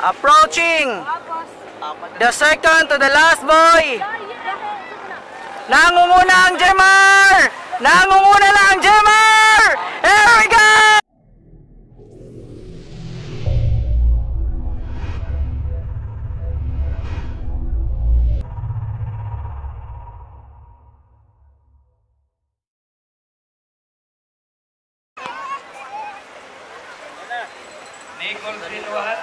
Approaching the second to the last boy. Nangunguna ang Jemar! Nangunguna lang ang Jemar! Here we go! Nicole Sinuan,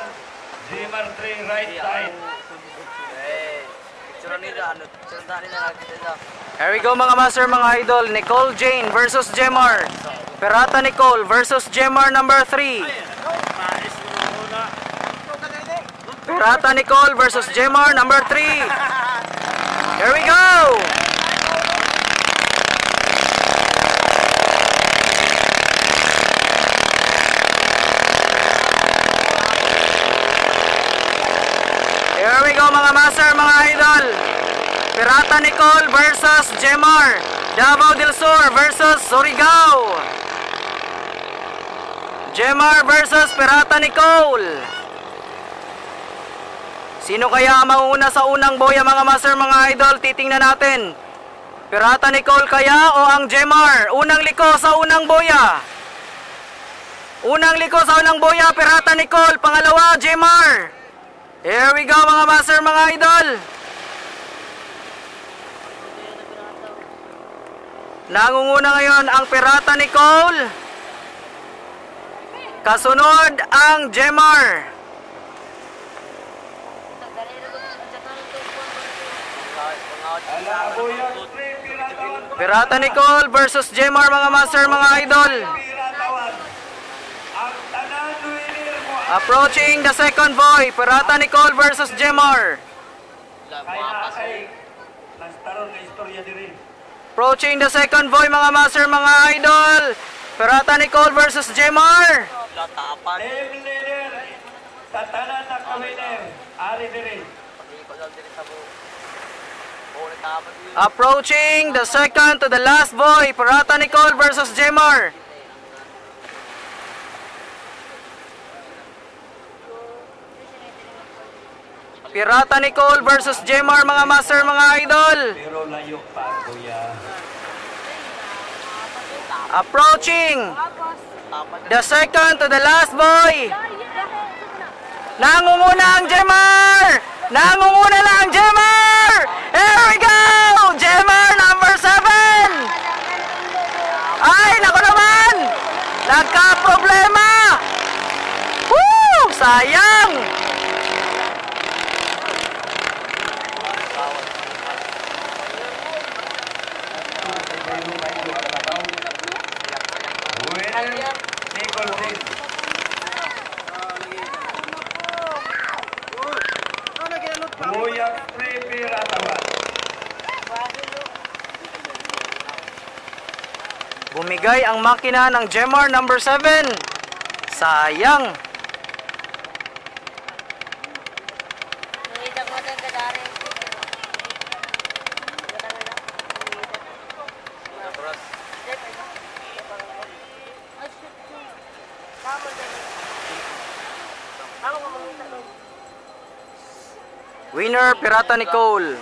Jemar 3 right side. Here we go mga master, mga idol. Nicole Jane versus Jemar. Perata Nicole versus Jemar number 3. Perata Nicole versus Jemar number 3. Here we go! Here we go mga master, mga idol. Perata Nicole versus Jemar. Davao del Sur versus Surigao. Jemar versus Perata Nicole. Sino kaya ang mauna sa unang boya mga master, mga idol? Titingnan natin. Perata Nicole kaya o ang Jemar? Unang liko sa unang boya. Unang liko sa unang boya, Perata Nicole. Pangalawa, Jemar. Here we go mga master, mga idol. Nangunguna ngayon ang Perata Nicole. Kasunod ang Jemar. Perata Nicole versus Jemar mga master, mga idol. Approaching the second boy, Perata Nicole versus Jemar. Approaching the second boy mga master, mga idol. Perata Nicole versus Jemar. Approaching the second to the last boy, Perata Nicole versus Jemar. Perata Nicole versus Jemar mga master, mga idol. Approaching the second to the last boy. Nangunguna ang Jemar! Nangunguna lang ang Jemar! Here we go! Jemar number 7! Ay, naku naman! Nagka-problema! Woo! Sayang! Bumigay ang makina ng Jemar number 7. Sayang. Winner, Perata Nicole.